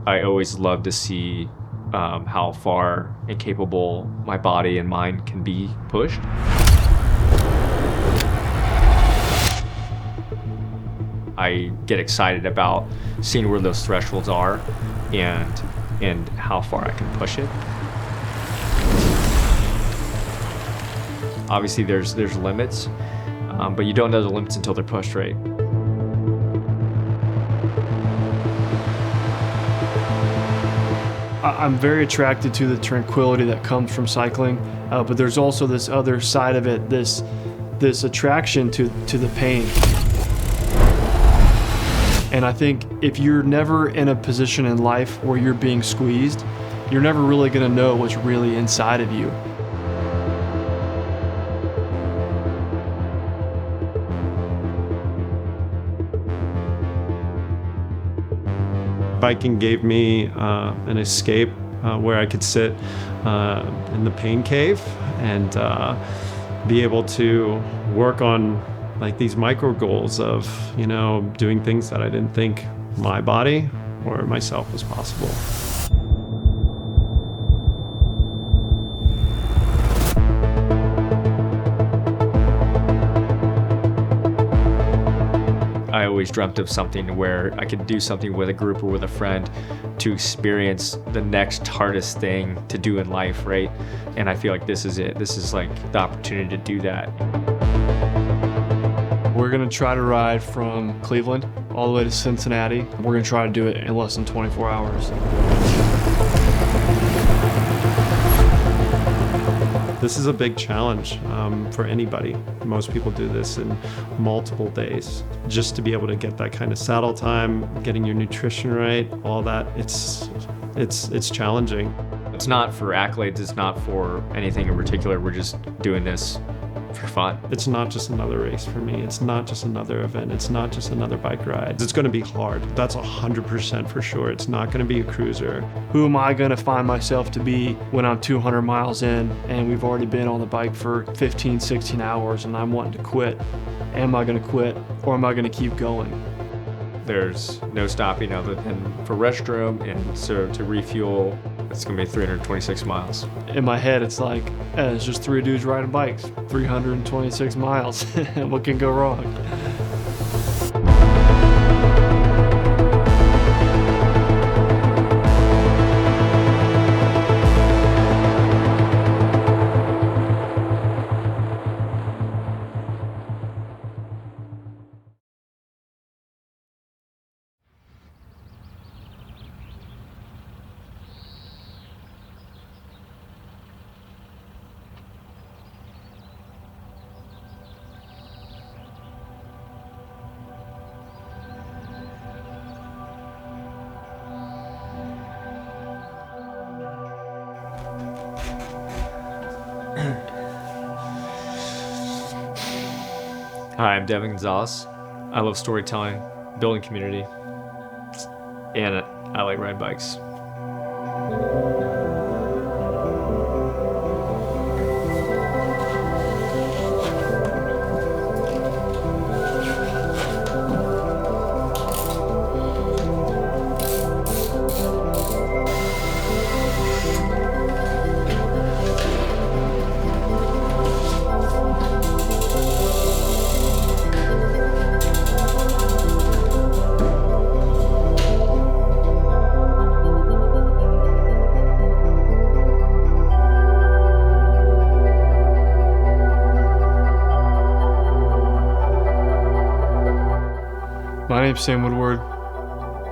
I always love to see how far and capable my body and mind can be pushed. I get excited about seeing where those thresholds are and how far I can push it. Obviously, there's limits, but you don't know the limits until they're pushed, right? I'm very attracted to the tranquility that comes from cycling, but there's also this other side of it, this attraction to the pain. And I think if you're never in a position in life where you're being squeezed, you're never really gonna know what's really inside of you. Biking gave me an escape where I could sit in the pain cave and be able to work on like these micro goals of, you know, doing things that I didn't think my body or myself was possible. I always dreamt of something where I could do something with a group or with a friend to experience the next hardest thing to do in life, right? And I feel like this is it. This is like the opportunity to do that. We're gonna try to ride from Cleveland all the way to Cincinnati. We're gonna try to do it in less than 24 hours. This is a big challenge for anybody. Most people do this in multiple days. Just to be able to get that kind of saddle time, getting your nutrition right, all that, it's challenging. It's not for accolades, it's not for anything in particular. We're just doing this for fun. It's not just another race for me. It's not just another event. It's not just another bike ride. It's gonna be hard. That's 100% for sure. It's not gonna be a cruiser. Who am I gonna find myself to be when I'm 200 miles in and we've already been on the bike for 15, 16 hours and I'm wanting to quit? Am I gonna quit or am I gonna keep going? There's no stopping other than for restroom, and so to refuel, it's gonna be 326 miles. In my head, it's like, it's just three dudes riding bikes, 326 miles. What can go wrong? Hi, I'm Devin Gonzalez. I love storytelling, building community, and I like riding bikes. My name's Sam Woodward.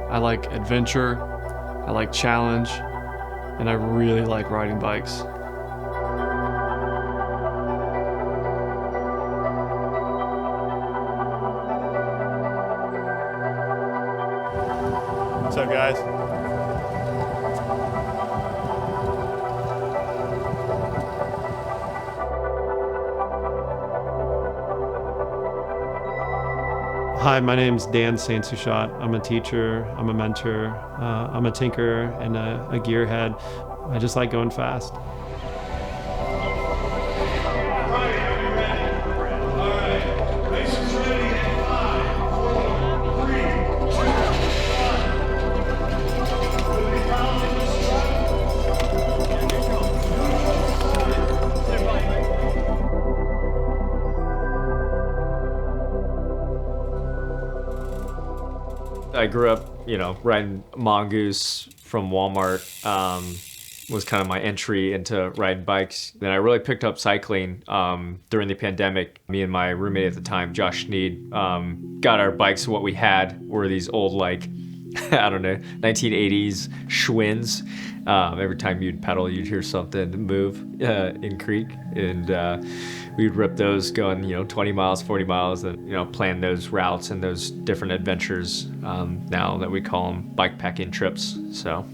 I like adventure, I like challenge, and I really like riding bikes. What's up, guys? Hi, my name's Dan Saint Suchat. I'm a teacher, I'm a mentor, I'm a tinker and a gearhead. I just like going fast. I grew up, riding mongoose from Walmart. Was kind of my entry into riding bikes. Then I really picked up cycling during the pandemic. Me and my roommate at the time, Josh Sneed, got our bikes. What we had were these old, 1980s Schwinn's. Every time you'd pedal, you'd hear something move in creek. And we'd rip those going, 20 miles, 40 miles, and, plan those routes and those different adventures now that we call them bike packing trips. So.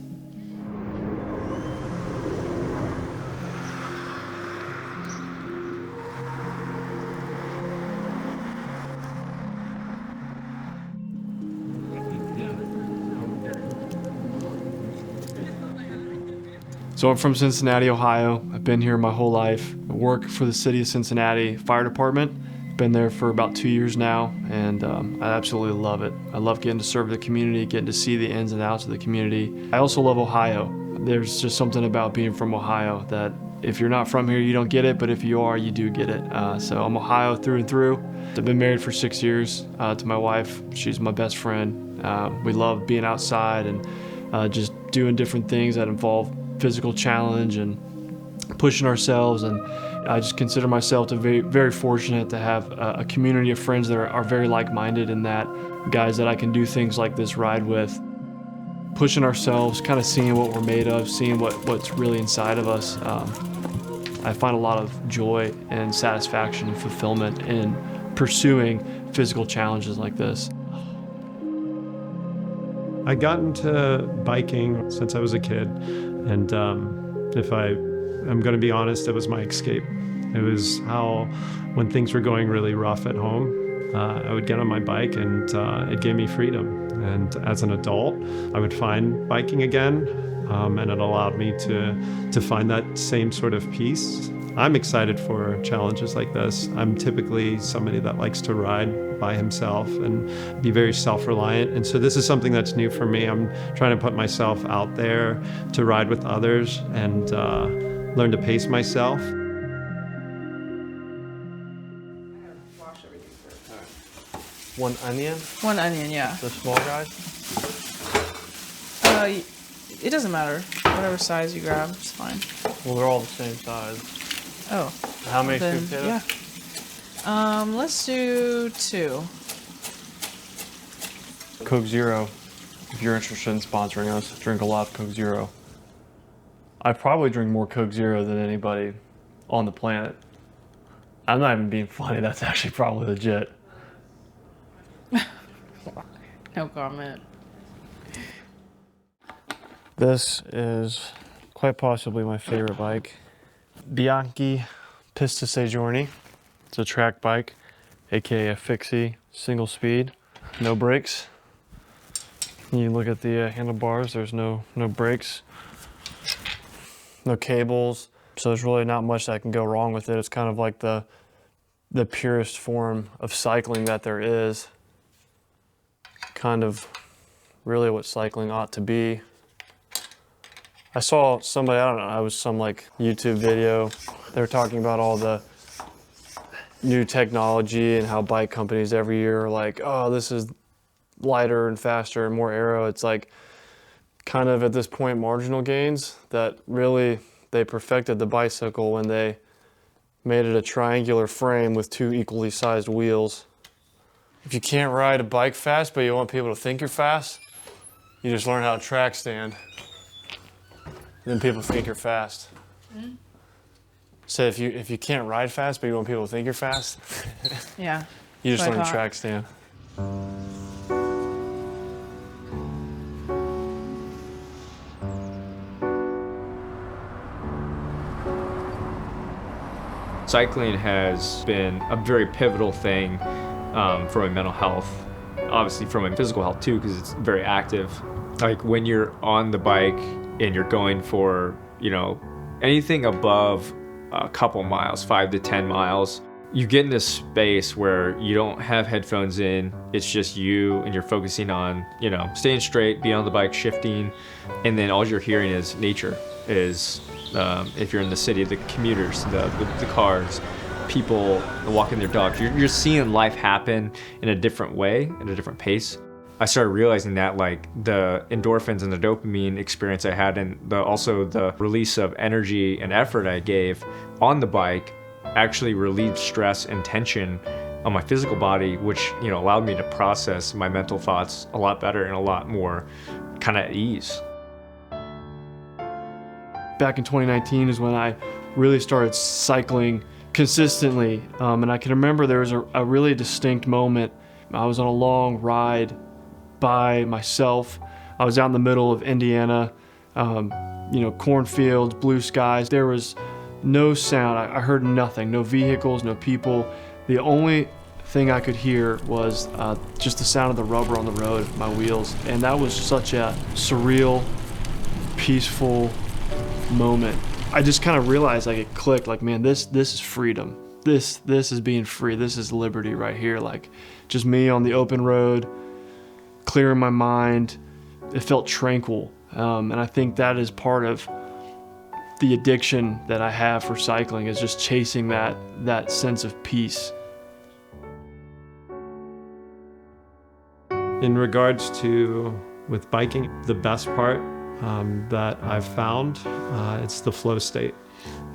So I'm from Cincinnati, Ohio. I've been here my whole life. I work for the city of Cincinnati Fire Department. Been there for about 2 years now, and I absolutely love it. I love getting to serve the community, getting to see the ins and outs of the community. I also love Ohio. There's just something about being from Ohio that if you're not from here, you don't get it, but if you are, you do get it. So I'm Ohio through and through. I've been married for 6 years to my wife. She's my best friend. We love being outside and just doing different things that involve physical challenge and pushing ourselves, and I just consider myself to be very fortunate to have a community of friends that are very like-minded, in that guys that I can do things like this ride with, pushing ourselves, kind of seeing what we're made of, seeing what's really inside of us. I find a lot of joy and satisfaction and fulfillment in pursuing physical challenges like this. I got into biking since I was a kid, and if I'm going to be honest, it was my escape. It was how, when things were going really rough at home, I would get on my bike, and it gave me freedom. And as an adult, I would find biking again, and it allowed me to find that same sort of peace. I'm excited for challenges like this. I'm typically somebody that likes to ride by himself and be very self-reliant. And so this is something that's new for me. I'm trying to put myself out there to ride with others and learn to pace myself. One onion? One onion, yeah. The small guys? It doesn't matter. Whatever size you grab, it's fine. Well, they're all the same size. Oh. How many then, scoop potatoes? Yeah. Let's do 2. Coke Zero. If you're interested in sponsoring us, drink a lot of Coke Zero. I probably drink more Coke Zero than anybody on the planet. I'm not even being funny. That's actually probably legit. No comment. This is quite possibly my favorite bike. Bianchi Pista Sejourni. It's a track bike, aka a fixie, single speed, no brakes. You look at the handlebars, there's no brakes, no cables, so there's really not much that can go wrong with it. It's kind of like the purest form of cycling that there is. Kind of really what cycling ought to be. I saw somebody, I don't know, it was some YouTube video. They were talking about all the new technology and how bike companies every year are like, oh, this is lighter and faster and more aero. It's like kind of at this point marginal gains that really they perfected the bicycle when they made it a triangular frame with 2 equally sized wheels. If you can't ride a bike fast, but you want people to think you're fast, you just learn how to track stand. Then people think you're fast. Mm-hmm. So if you can't ride fast, but you want people to think you're fast, yeah, you just learn to track stand. Cycling has been a very pivotal thing for my mental health, obviously for my physical health too, because it's very active. Like when you're on the bike and you're going for, anything above a couple miles, 5 to 10 miles, you get in this space where you don't have headphones in. It's just you, and you're focusing on, staying straight, being on the bike, shifting, and then all you're hearing is nature. Is if you're in the city, the commuters, the cars, people walking their dogs. You're seeing life happen in a different way, in a different pace. I started realizing that like the endorphins and the dopamine experience I had, and also the release of energy and effort I gave on the bike actually relieved stress and tension on my physical body, which, you know, allowed me to process my mental thoughts a lot better and a lot more kind of at ease. Back in 2019 is when I really started cycling consistently. And I can remember there was a really distinct moment. I was on a long ride by myself. I was out in the middle of Indiana, you know, cornfields, blue skies. There was no sound. I heard nothing, no vehicles, no people. The only thing I could hear was just the sound of the rubber on the road, my wheels. And that was such a surreal, peaceful moment. I just kind of realized, like, it clicked, like, man, this is freedom. This is being free. This is liberty right here. Like, just me on the open road, clearing my mind. It felt tranquil. And I think that is part of the addiction that I have for cycling, is just chasing that sense of peace. In regards to with biking, the best part that I've found, it's the flow state.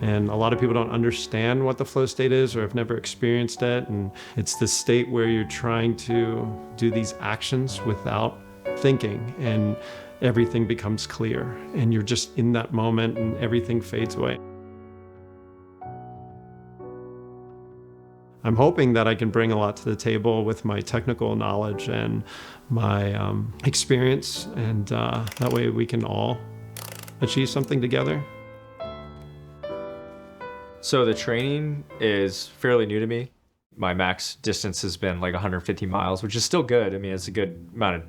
And a lot of people don't understand what the flow state is or have never experienced it. And it's the state where you're trying to do these actions without thinking, and everything becomes clear. And you're just in that moment and everything fades away. I'm hoping that I can bring a lot to the table with my technical knowledge and my experience, and that way we can all achieve something together. So the training is fairly new to me. My max distance has been like 150 miles, which is still good. I mean, it's a good amount of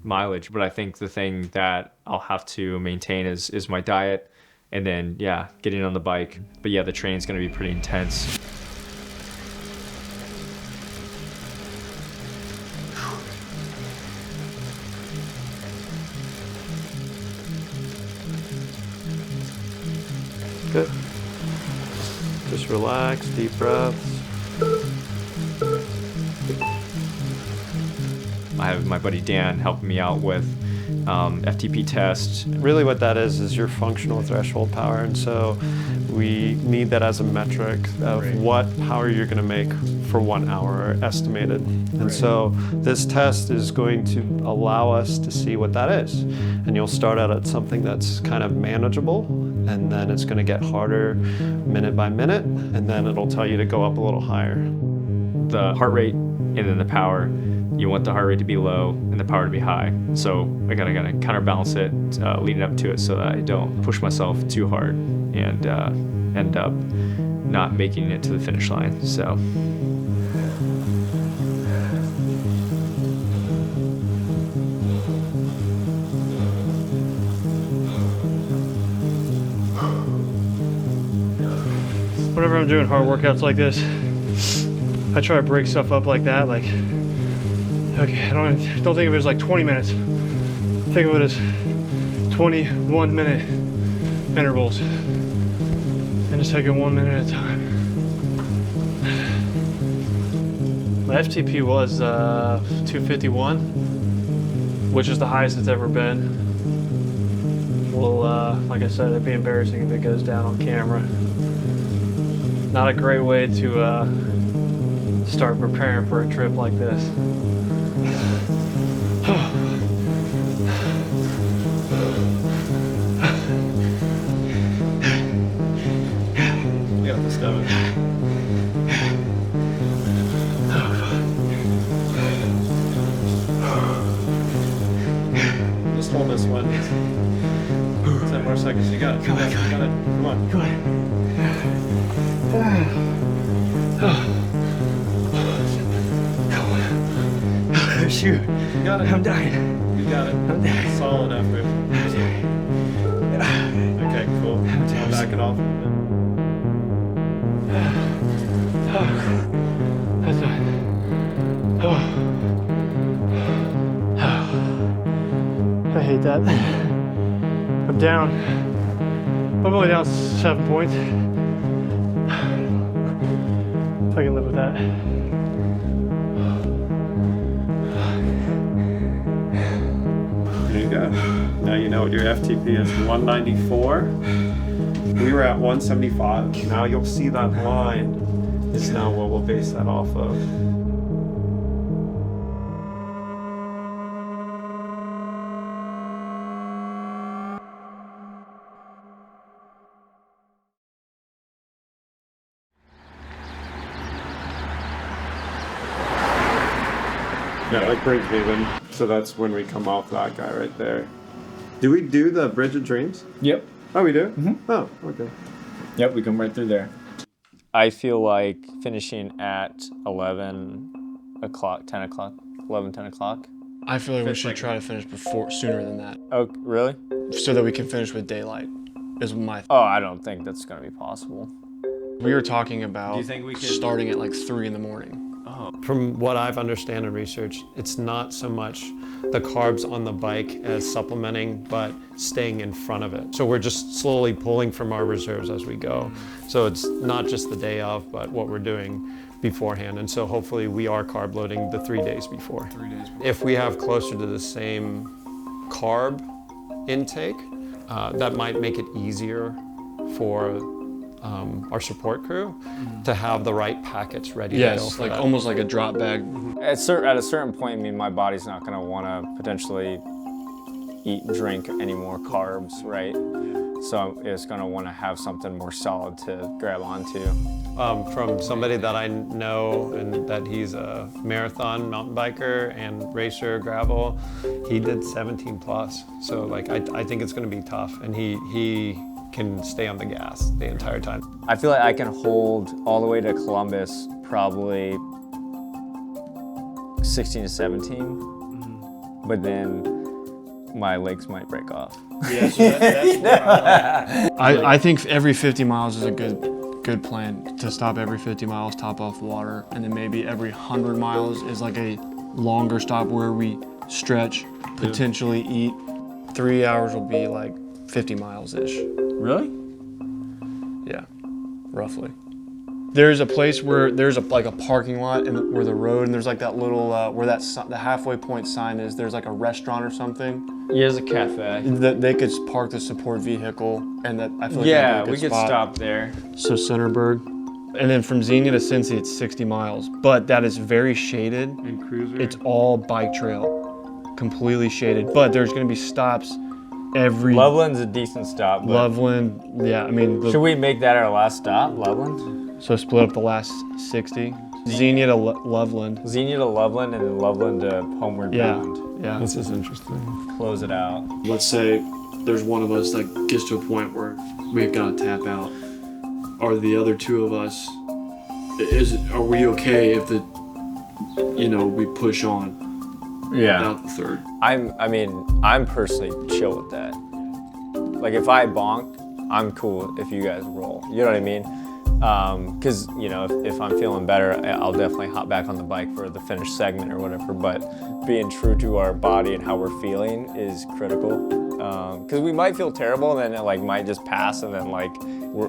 mileage, but I think the thing that I'll have to maintain is my diet, and then, yeah, getting on the bike. But yeah, the training's gonna be pretty intense. Good. Just relax, deep breaths. I have my buddy Dan helping me out with FTP test. Really what that is your functional threshold power. And so we need that as a metric of what power you're going to make for 1 hour estimated. And so this test is going to allow us to see what that is. And you'll start out at something that's kind of manageable, and then it's going to get harder minute by minute, and then it'll tell you to go up a little higher. The heart rate and then the power. You want the heart rate to be low and the power to be high. So I gotta counterbalance it leading up to it, so that I don't push myself too hard and end up not making it to the finish line. So. Whenever I'm doing hard workouts like this, I try to break stuff up like that. Like, okay, I don't think of it as like 20 minutes. Think of it as 21-minute intervals, and just take it 1 minute at a time. My FTP was 251, which is the highest it's ever been. Well, like I said, it'd be embarrassing if it goes down on camera. Not a great way to start preparing for a trip like this. You got this, Devin. Just hold this one. 10 more seconds. You got it. Come on. You got it. Come on. Come on. Shoot. You got it. I'm dying. You got it. I'm dying. Solid effort. Okay, cool. I'll back it off. That's fine. I hate that. I'm down. I'm only down 7 points. I can live with that. go. Now you know what your FTP is, 194. We were at 175. Now you'll see that line is now what we'll base that off of. Yeah, like Bridgehaven. So that's when we come off that guy right there. Do we do the Bridge of Dreams? Yep. Oh, we do? Mm-hmm. Oh, okay. Yep, we come right through there. I feel like finishing at 11 o'clock, 10 o'clock, 11, 10 o'clock. I feel like we should try to finish sooner than that, Oh, really? so that we can finish with daylight. Is my. Oh, I don't think that's going to be possible. We were talking about Do you think we could- starting at like 3 in the morning. From what I've understand and researched, it's not so much the carbs on the bike as supplementing, but staying in front of it. So we're just slowly pulling from our reserves as we go. So it's not just the day of, but what we're doing beforehand. And so hopefully we are carb loading the 3 days before. 3 days. If we have closer to the same carb intake, that might make it easier for our support crew to have the right packets ready to go. Yes, for like that. almost like a drop bag. At a certain point, I mean, my body's not going to want to potentially drink any more carbs, right? So it's going to want to have something more solid to grab onto. From somebody that I know, and that he's a marathon mountain biker and racer gravel, he did 17 plus. So like, I think it's going to be tough, and he can stay on the gas the entire time. I feel like I can hold all the way to Columbus probably 16 to 17, but then my legs might break off. Yeah, so that's I think every 50 miles is a good plan, to stop every 50 miles, top off water, and then maybe every 100 miles is like a longer stop where we stretch, potentially eat. 3 hours will be like 50 miles-ish. Really? Yeah, roughly. There's a place where there's like a parking lot and where the road, and there's like that little where the halfway point sign is. There's like a restaurant or something. Yeah, there's a cafe. That they could park the support vehicle, and that I feel like Yeah, that'd be a we good could spot. stop there. So Centerburg, and then from Xenia to Cincy, it's 60 miles, but that is very shaded. And cruiser. It's all bike trail, completely shaded. But there's going to be stops every. Loveland's a decent stop. But Loveland, yeah. I mean, should we make that our last stop, Loveland? so split up the last 60. Xenia to Loveland. Xenia to Loveland and then Loveland to Homeward Yeah, Bound. yeah. This is interesting. Close it out. Let's say there's one of us that gets to a point where we've got to tap out. Are the other two of us, are we okay if we push on without the third? I'm personally chill with that. Like if I bonk, I'm cool if you guys roll. You know what I mean? Because if I'm feeling better, I'll definitely hop back on the bike for the finished segment or whatever. But being true to our body and how we're feeling is critical. Because we might feel terrible and then it might just pass, and then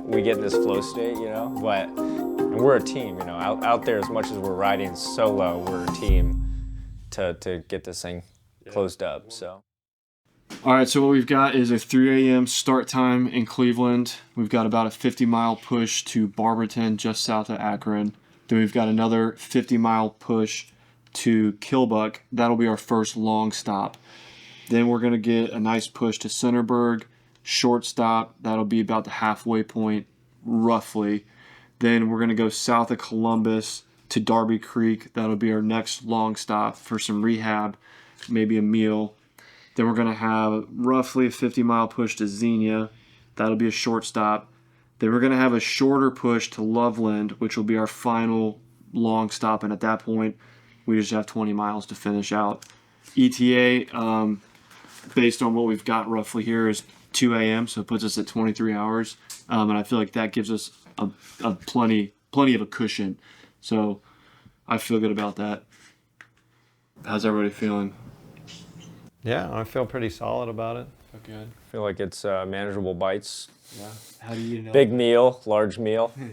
we get in this flow state, But and we're a team, Out there, as much as we're riding solo, we're a team to get this thing closed up. So. All right, so what we've got is a 3 a.m. start time in Cleveland. We've got about a 50-mile push to Barberton, just south of Akron. Then we've got another 50-mile push to Kilbuck. That'll be our first long stop. Then we're going to get a nice push to Centerburg, short stop. That'll be about the halfway point, roughly. Then we're going to go south of Columbus to Darby Creek. That'll be our next long stop for some rehab, maybe a meal. Then we're going to have roughly a 50-mile push to Xenia. That'll be a short stop. Then we're going to have a shorter push to Loveland, which will be our final long stop. And at that point, we just have 20 miles to finish out. ETA, based on what we've got roughly here, is 2 a.m., so it puts us at 23 hours. And I feel like that gives us a plenty of a cushion. So I feel good about that. How's everybody feeling? Yeah, I feel pretty solid about it. Good. I feel like it's manageable bites. Yeah. How do you know? Big meal, large meal. Yeah.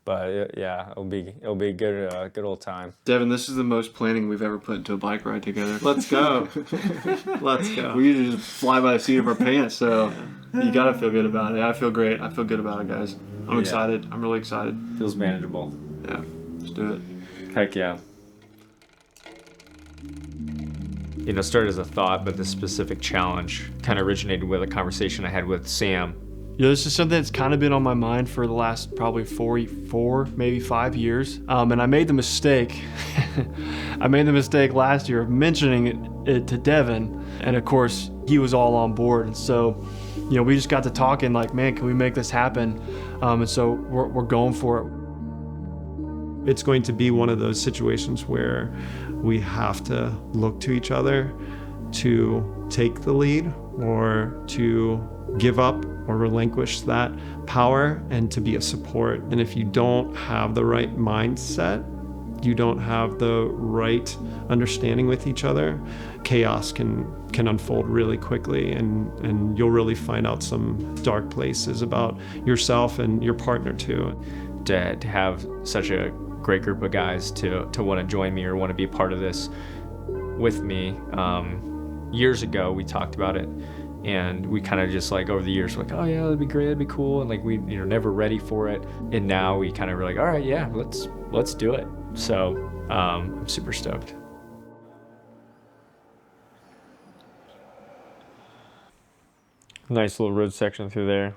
But yeah, it'll be a good old time. Devin, this is the most planning we've ever put into a bike ride together. Let's go. Let's go. We usually just fly by the seat of our pants, so you gotta feel good about it. I feel great. I feel good about it, guys. I'm excited. I'm really excited. Feels manageable. Yeah, let's do it. Heck yeah. You know, started as a thought, but the specific challenge kind of originated with a conversation I had with Sam. Yeah, this is something that's kind of been on my mind for the last probably four, maybe 5 years. And I made the mistake. I made the mistake last year of mentioning it to Devin. And of course, he was all on board. And so, you know, we just got to talking like, man, can we make this happen? And so we're going for it. It's going to be one of those situations where we have to look to each other to take the lead or to give up or relinquish that power and to be a support. And if you don't have the right mindset, you don't have the right understanding with each other, chaos can unfold really quickly, and you'll really find out some dark places about yourself and your partner too. To have such a great group of guys to want to join me or want to be a part of this with me. Years ago, we talked about it, and we kind of just like over the years, like, oh yeah, that'd be great, that'd be cool, and like we, you know, never ready for it, and now we kind of were like, all right, yeah, let's do it. So I'm super stoked. Nice little road section through there.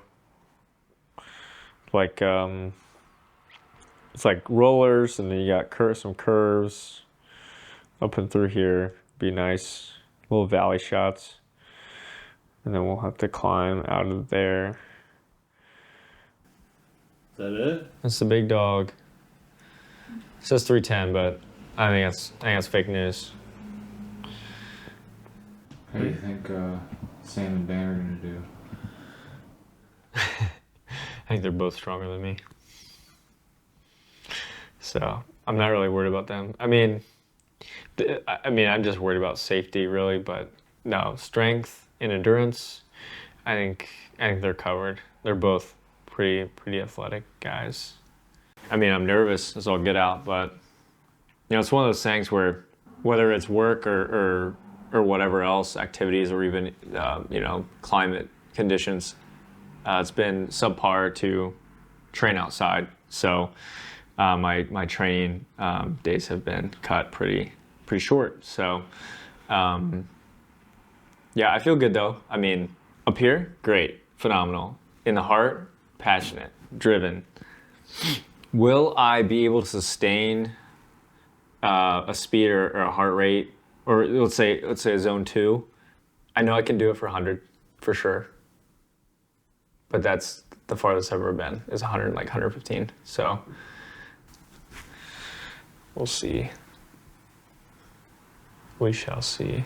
Like it's like rollers, and then you got some curves up and through here. Be nice little valley shots, and then we'll have to climb out of there. Is that it? That's the big dog. It says 310, but I think that's fake news. How do you think Sam and Dan are gonna do? I think they're both stronger than me. So I'm not really worried about them. I mean, I'm just worried about safety, really. But no, strength and endurance, I think they're covered. They're both pretty athletic guys. I mean, I'm nervous as all get out, but you know, it's one of those things where whether it's work or whatever else, activities, or even you know, climate conditions, it's been subpar to train outside. So my training days have been cut pretty short. So yeah, I feel good though. I mean, up here, great, phenomenal. In the heart, passionate, driven. Will I be able to sustain a speed or a heart rate, or let's say a zone 2? I know I can do it for 100 for sure, but that's the farthest I've ever been is 100, like 115. So we'll see. We shall see.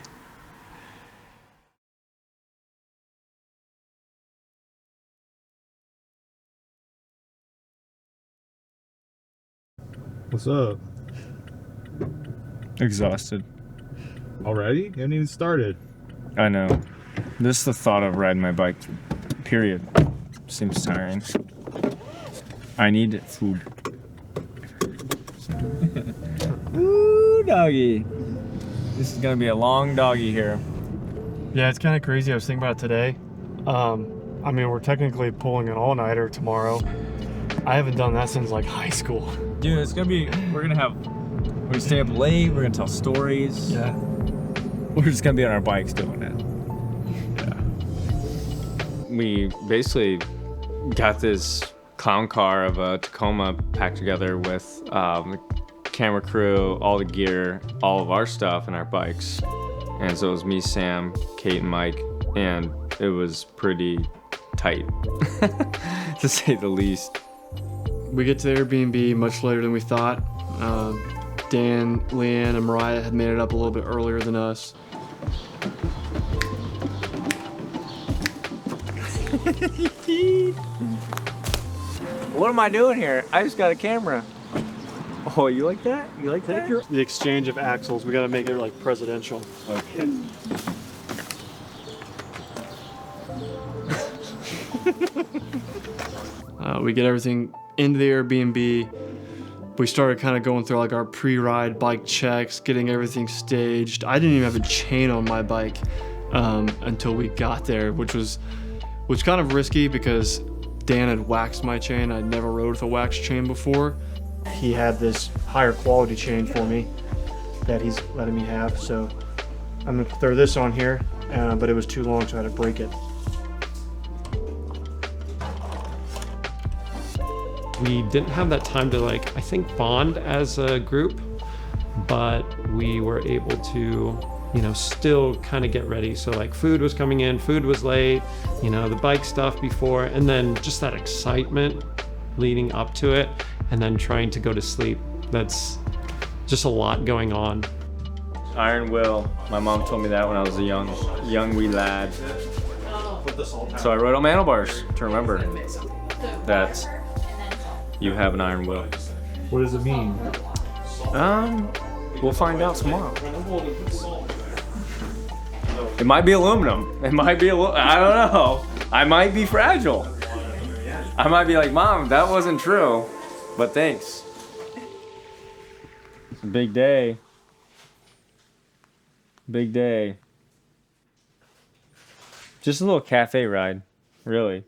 What's up? Exhausted. Already? You haven't even started. I know. Just the thought of riding my bike, period, seems tiring. I need food. Ooh, doggy. This is gonna be a long doggy here. Yeah, it's kind of crazy. I was thinking about it today. I mean, we're technically pulling an all-nighter tomorrow. I haven't done that since like high school. Dude, it's gonna be, we're gonna stay up late, we're gonna tell stories. Yeah. We're just gonna be on our bikes doing it. We basically got this clown car of a Tacoma packed together with the camera crew, all the gear, all of our stuff, and our bikes. And so it was me, Sam, Kate, and Mike, and it was pretty tight, to say the least. We get to the Airbnb much later than we thought. Dan, Leanne, and Mariah had made it up a little bit earlier than us. What am I doing here? I just got a camera. Oh, you like that? You like that? The exchange of axles, we gotta make it like presidential. Okay. We get everything into the Airbnb, we started kind of going through like our pre-ride bike checks, getting everything staged. I didn't even have a chain on my bike until we got there, which kind of risky because Dan had waxed my chain. I'd never rode with a waxed chain before. He had this higher quality chain for me that he's letting me have. So I'm gonna throw this on here, but it was too long, so I had to break it. We didn't have that time to I think bond as a group, but we were able to, still kind of get ready. So food was coming in, food was late, the bike stuff before, and then just that excitement leading up to it, and then trying to go to sleep. That's just a lot going on. Iron will. My mom told me that when I was a young wee lad. So I rode on handlebars to remember that you have an iron will. What does it mean? We'll find out tomorrow. It might be aluminum. It might be I don't know. I might be fragile. I might be like, Mom, that wasn't true, but thanks. It's a big day. Big day. Just a little cafe ride, really.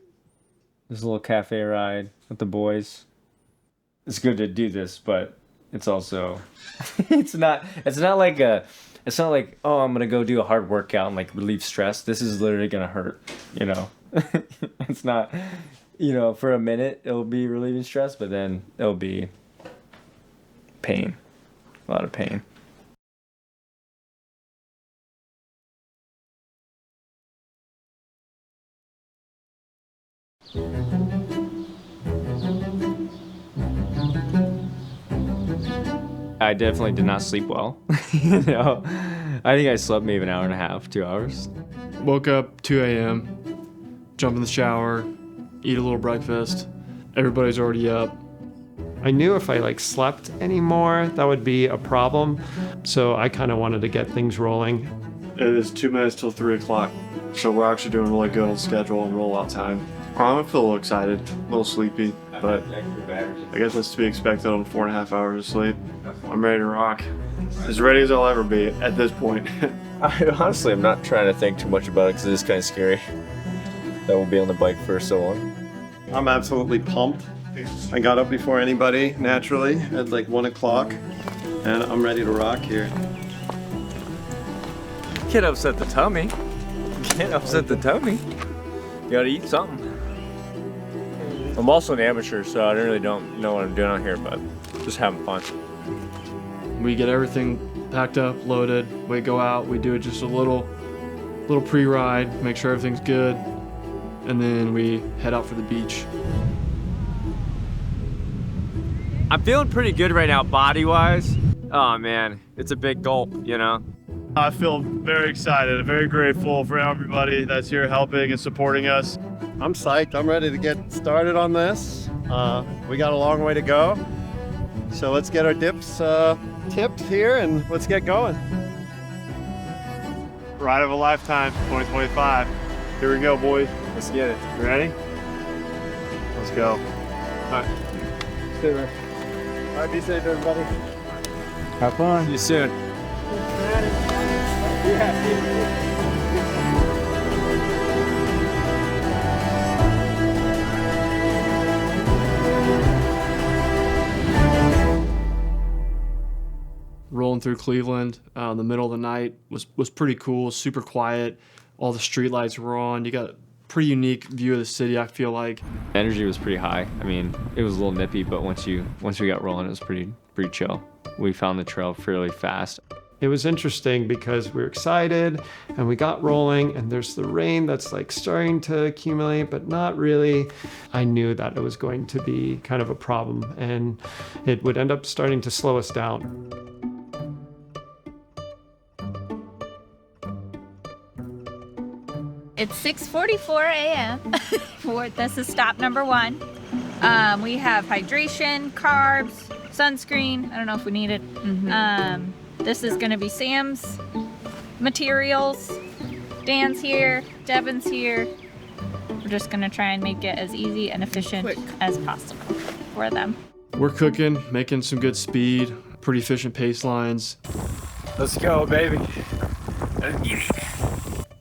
Just a little cafe ride with the boys. It's good to do this, but it's also it's not like oh, I'm gonna go do a hard workout and relieve stress. This is literally gonna hurt, It's not, for a minute it'll be relieving stress, but then it'll be pain, a lot of pain. I definitely did not sleep well. I think I slept maybe an hour and a half, 2 hours. Woke up 2 a.m., jump in the shower, eat a little breakfast. Everybody's already up. I knew if I slept anymore, that would be a problem. So I kind of wanted to get things rolling. It is 2 minutes till 3 o'clock. So we're actually doing really good on schedule and rollout time. I feel a little excited, a little sleepy, but I guess that's to be expected on 4.5 hours of sleep. I'm ready to rock. As ready as I'll ever be at this point. Honestly, I'm not trying to think too much about it because it is kind of scary that we'll be on the bike for so long. I'm absolutely pumped. I got up before anybody, naturally, at 1 o'clock, and I'm ready to rock here. Can't upset the tummy. Can't upset the tummy. You gotta eat something. I'm also an amateur, so I really don't know what I'm doing out here, but just having fun. We get everything packed up, loaded. We go out, we do just a little pre-ride, make sure everything's good, and then we head out for the beach. I'm feeling pretty good right now, body-wise. Oh man, it's a big gulp, I feel very excited, very grateful for everybody that's here helping and supporting us. I'm psyched. I'm ready to get started on this. We got a long way to go. So let's get our dips tipped here and let's get going. Ride of a lifetime, 2025. Here we go, boys. Let's get it. You ready? Let's go. All right. Stay there. All right, be safe, everybody. Have fun. See you soon. Rolling through Cleveland in the middle of the night was pretty cool, super quiet. All the street lights were on. You got a pretty unique view of the city, I feel like. Energy was pretty high. I mean, it was a little nippy, but once we got rolling, it was pretty chill. We found the trail fairly fast. It was interesting because we were excited and we got rolling and there's the rain that's starting to accumulate, but not really. I knew that it was going to be kind of a problem and it would end up starting to slow us down. It's 6:44 a.m. This is stop number 1. We have hydration, carbs, sunscreen. I don't know if we need it. This is going to be Sam's materials. Dan's here. Devin's here. We're just going to try and make it as easy and efficient as possible. for them. We're cooking, making some good speed, pretty efficient pace lines. Let's go, baby.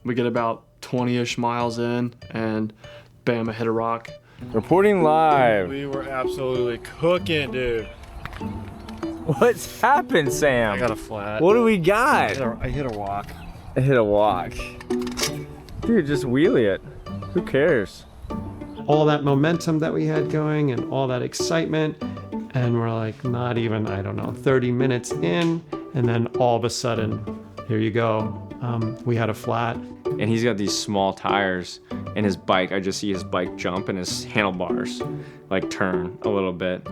We get about 20-ish miles in, and bam, I hit a rock. Reporting live. We were absolutely cooking, dude. What's happened, Sam? I got a flat. What do we got? I hit a rock. I hit a walk. Dude, just wheelie it. Who cares? All that momentum that we had going and all that excitement, and we're like not even, I don't know, 30 minutes in, and then all of a sudden, here you go. We had a flat. And he's got these small tires, and his bike, I just see his bike jump and his handlebars like turn a little bit.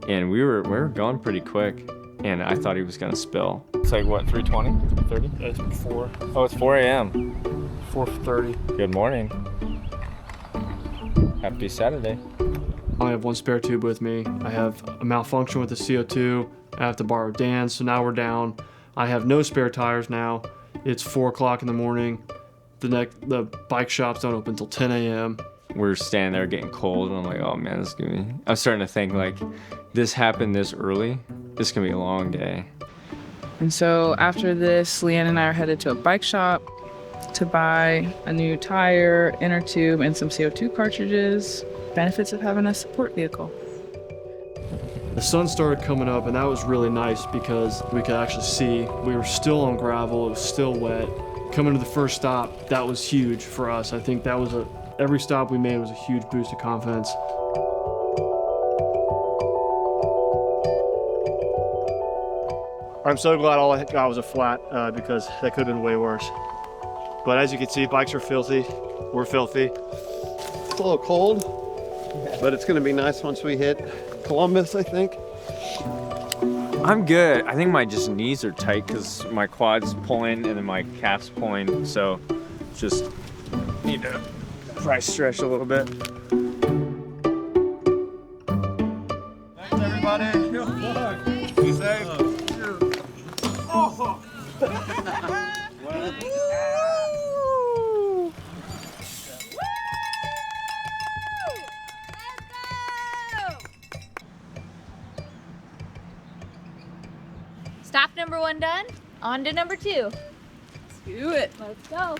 And we were going pretty quick, and I thought he was gonna spill. It's like what, 3:20, 30? It's 4. Oh, it's 4 a.m. 4:30. Good morning. Happy Saturday. I have one spare tube with me. I have a malfunction with the CO2. I have to borrow Dan's, so now we're down. I have no spare tires now. It's 4 o'clock in the morning. The bike shops don't open until 10 a.m. We're standing there getting cold, and I'm like, oh man, this is gonna be... I was starting to think like, this happened this early. This is gonna be a long day. And so after this, Leanne and I are headed to a bike shop to buy a new tire, inner tube, and some CO2 cartridges. Benefits of having a support vehicle. The sun started coming up, and that was really nice because we could actually see. We were still on gravel, it was still wet. Coming to the first stop, that was huge for us. I think that was every stop we made was a huge boost of confidence. I'm so glad all I got was a flat because that could have been way worse. But as you can see, bikes are filthy. We're filthy. It's a little cold, but it's gonna be nice once we hit Columbus, I think. I'm good. I think my just knees are tight because my quad's pulling and then my calf's pulling. So just need to try stretch a little bit. Thanks, everybody. Be safe. Stop number 1 done. On to number 2. Do it. Let's go.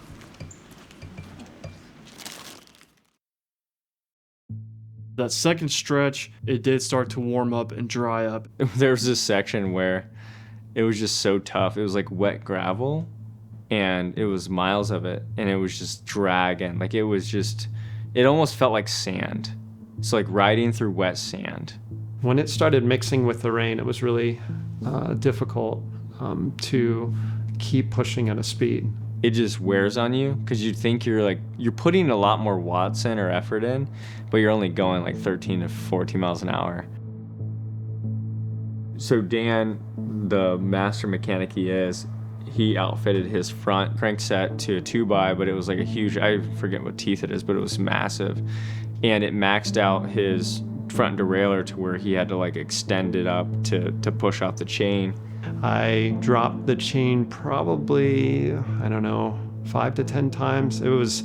That second stretch, it did start to warm up and dry up. There was this section where it was just so tough. It was like wet gravel, and it was miles of it, and it was just dragging. Like it almost felt like sand. It's like riding through wet sand. When it started mixing with the rain, it was really difficult to keep pushing at a speed. It just wears on you because you think you're putting a lot more watts in or effort in, but you're only going like 13 to 14 miles an hour. So Dan, the master mechanic he outfitted his front crankset to a 2x, but it was like a huge, I forget what teeth it is, but it was massive. And it maxed out his front derailleur to where he had to like extend it up to push off the chain. I dropped the chain probably, I don't know, 5 to 10 times. It was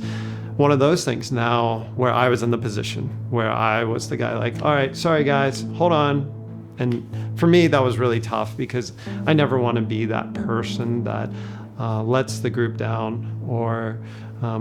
one of those things now where I was in the position where I was the guy like, all right, sorry guys, hold on. And for me, that was really tough because I never want to be that person that lets the group down or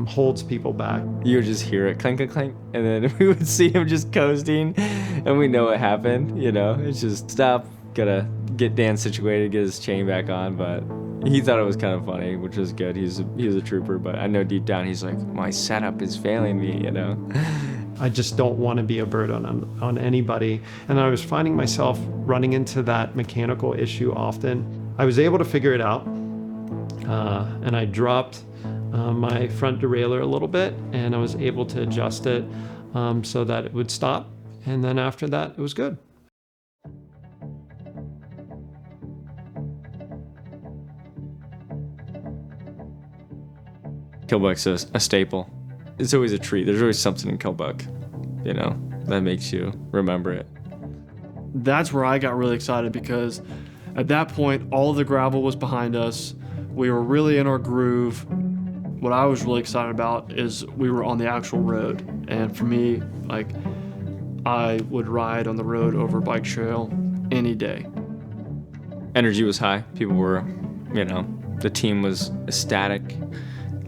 holds people back. You would just hear it clank, clank, clank, and then we would see him just coasting, and we know what happened, you know? It's just stop, gotta get Dan situated, get his chain back on, but he thought it was kind of funny, which was good. He was a trooper, but I know deep down he's like, my setup is failing me, you know? I just don't want to be a burden on anybody. And I was finding myself running into that mechanical issue often. I was able to figure it out, and I dropped my front derailleur a little bit, and I was able to adjust it so that it would stop. And then after that, it was good. Killbuck's a staple. It's always a treat. There's always something in Killbuck, you know, that makes you remember it. That's where I got really excited because at that point, all of the gravel was behind us. We were really in our groove. What I was really excited about is we were on the actual road. And for me, like, I would ride on the road over bike trail any day. Energy was high. People were, the team was ecstatic.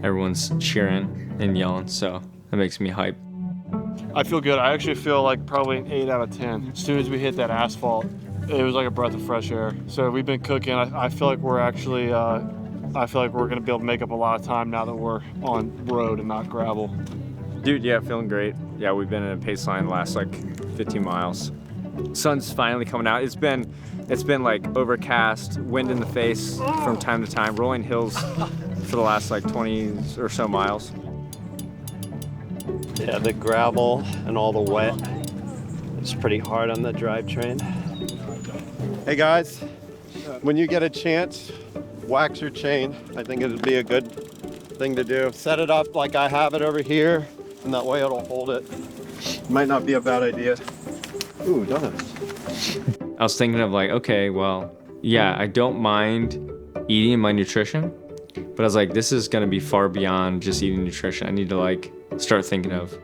Everyone's cheering and yelling, so that makes me hype. I feel good. I actually feel like probably an 8 out of 10. As soon as we hit that asphalt, it was like a breath of fresh air. So we've been cooking. I feel like we're actually, I feel like we're gonna be able to make up a lot of time now that we're on road and not gravel. Dude, yeah, feeling great. Yeah, we've been in a pace line the last like 15 miles. Sun's finally coming out. It's been like overcast, wind in the face from time to time, rolling hills for the last like 20 or so miles. Yeah, the gravel and all the wet. It's pretty hard on the drivetrain. Hey guys, when you get a chance, wax your chain. I think it'd be a good thing to do. Set it up like I have it over here, and that way it'll hold it. Might not be a bad idea. Ooh, donuts. I was thinking of like, okay, well, yeah, I don't mind eating my nutrition, but I was like, this is gonna be far beyond just eating nutrition. I need to like start thinking of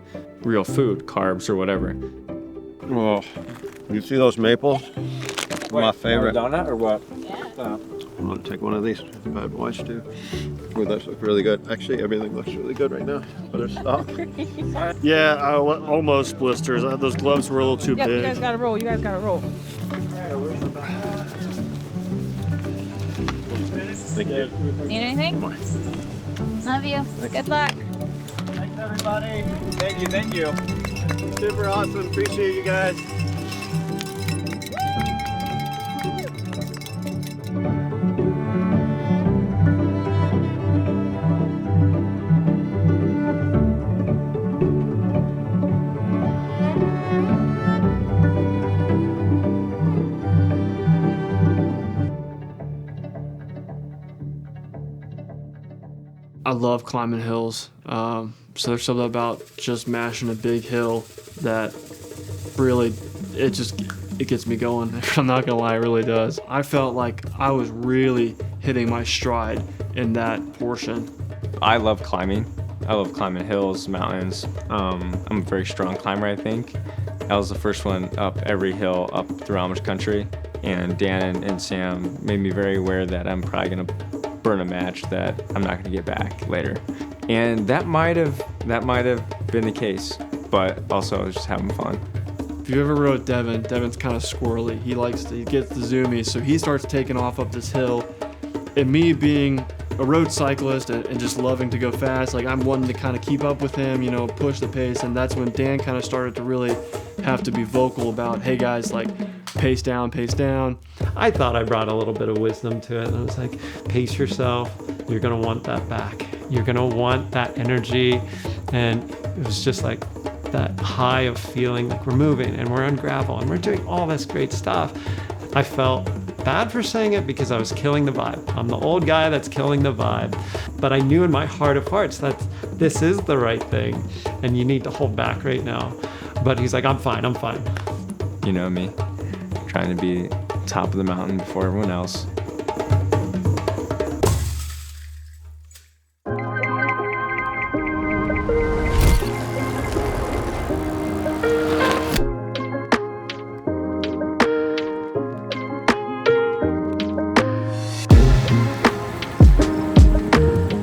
real food, carbs or whatever. Oh, you see those maples? My favorite. Donut or what? I'm gonna take one of these bad boys too. Ooh, those look really good. Actually, everything looks really good right now. Better stop. Yeah, almost blisters. Those gloves were a little too Yep, big. you guys gotta roll. You guys gotta roll. Thank you. Need anything? Love you. Good luck. Thanks everybody. Thank you. Super awesome. Appreciate you guys. I love climbing hills. So there's something about just mashing a big hill that really, it gets me going. I'm not gonna lie, it really does. I felt like I was really hitting my stride in that portion. I love climbing. I love climbing hills, mountains. I'm a very strong climber, I think. I was the first one up every hill up through Amish country, and Dan and Sam made me very aware that I'm probably gonna burn a match that I'm not gonna get back later. And that might have been the case, but also I was just having fun. If you ever rode Devin, Devin's kind of squirrely. He gets the zoomies, so he starts taking off up this hill. And me being a road cyclist and just loving to go fast, like I'm wanting to kind of keep up with him, push the pace. And that's when Dan kind of started to really have to be vocal about, hey guys, like pace down, pace down. I thought I brought a little bit of wisdom to it. I was like, pace yourself. You're gonna want that back. You're gonna want that energy. And it was just like that high of feeling like we're moving and we're on gravel and we're doing all this great stuff. I felt bad for saying it because I was killing the vibe. I'm the old guy that's killing the vibe. But I knew in my heart of hearts that this is the right thing and you need to hold back right now. But he's like, I'm fine. You know me, trying to be top of the mountain before everyone else.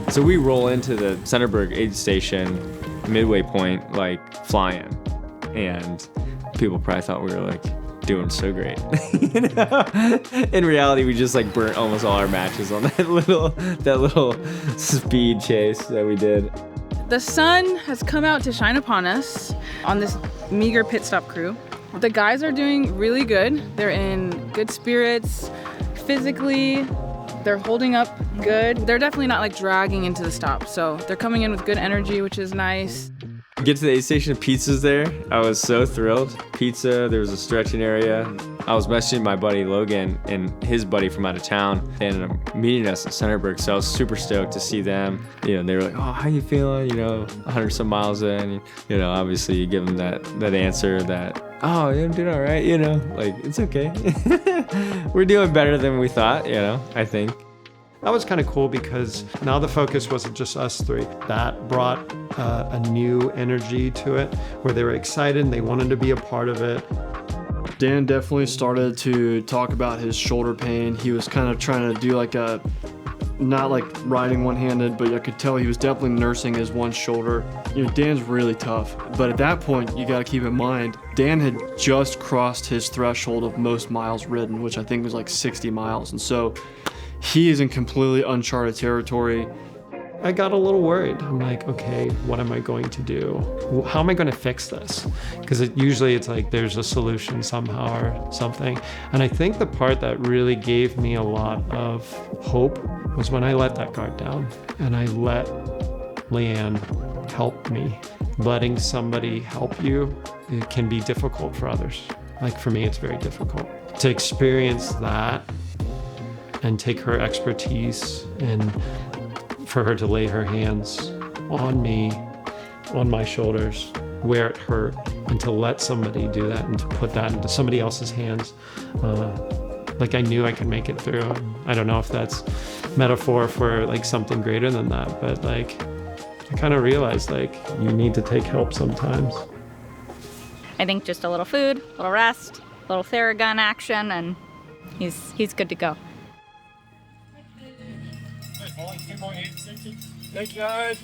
So we roll into the Centerburg aid station, midway point, like flying, and people probably thought we were like doing so great. In reality, we just like burnt almost all our matches on that little speed chase that we did. The sun has come out to shine upon us on this meager pit stop crew. The guys are doing really good. They're in good spirits physically. They're holding up good. They're definitely not like dragging into the stop. So they're coming in with good energy, which is nice. Get to the aid station, pizza's there. I was so thrilled. Pizza, there was a stretching area. I was messaging my buddy Logan and his buddy from out of town and meeting us in Centerburg. So I was super stoked to see them. They were like, oh, how you feeling? 100 some miles in. Obviously you give them that answer that, oh, yeah, I'm doing all right. Like, it's okay. We're doing better than we thought, I think. That was kind of cool because now the focus wasn't just us three. That brought a new energy to it where they were excited and they wanted to be a part of it. Dan definitely started to talk about his shoulder pain. He was kind of trying to do like a, not like riding one-handed, but I could tell he was definitely nursing his one shoulder. You know, Dan's really tough. But at that point, you got to keep in mind, Dan had just crossed his threshold of most miles ridden, which I think was like 60 miles. And so he is in completely uncharted territory. I got a little worried. I'm like, okay, what am I going to do? How am I going to fix this? Because usually it's like there's a solution somehow or something. And I think the part that really gave me a lot of hope was when I let that guard down and I let Leanne help me. Letting somebody help you, it can be difficult for others. Like for me, it's very difficult. To experience that and take her expertise and for her to lay her hands on me, on my shoulders, where it hurt, and to let somebody do that and to put that into somebody else's hands. Like I knew I could make it through. I don't know if that's metaphor for like something greater than that, but like I kind of realized like you need to take help sometimes. I think just a little food, a little rest, a little Theragun action, and he's good to go. Thanks, guys.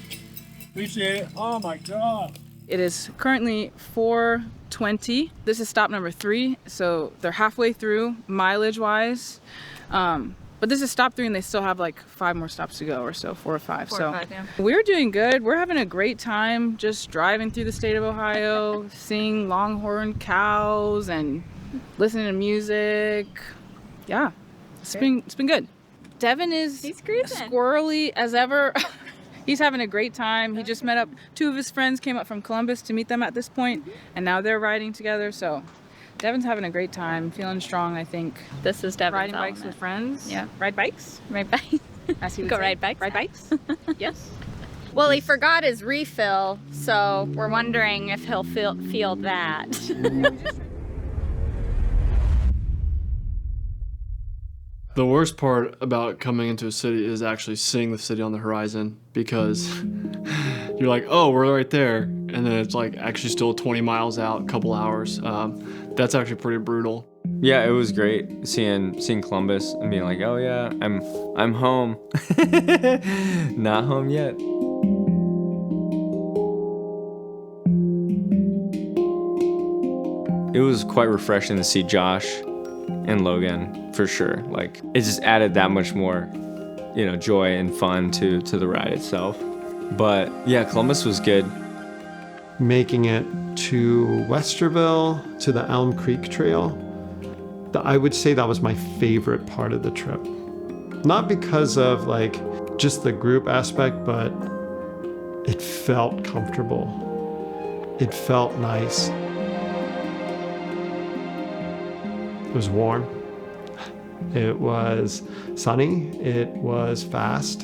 Appreciate it. Oh my God. It is currently 4:20. This is stop number 3, so they're halfway through mileage-wise. But this is stop 3, and they still have like 5 more stops to go, or so 4 or 5. 4 so or 5, yeah. We're doing good. We're having a great time just driving through the state of Ohio, seeing longhorn cows and listening to music. Yeah, it's been good. Devin is He's cruising. squirrely as ever. He's having a great time. He just met up. 2 of his friends came up from Columbus to meet them at this point, and now they're riding together. So Devin's having a great time, feeling strong, I think. This is Devin's Riding element. bikes with friends. Yeah. Ride bikes. Ride bikes. As he would Go say. ride bikes. Ride bikes. Yes. Well, he forgot his refill, so we're wondering if he'll feel that. The worst part about coming into a city is actually seeing the city on the horizon, because you're like, oh, we're right there. And then it's like actually still 20 miles out, a couple hours. That's actually pretty brutal. Yeah, it was great seeing Columbus and being like, oh yeah, I'm home. Not home yet. It was quite refreshing to see Josh and Logan, for sure. Like, it just added that much more, joy and fun to the ride itself. But yeah, Columbus was good. Making it to Westerville, to the Elm Creek Trail, I would say that was my favorite part of the trip. Not because of like just the group aspect, but it felt comfortable. It felt nice. It was warm. It was sunny. It was fast.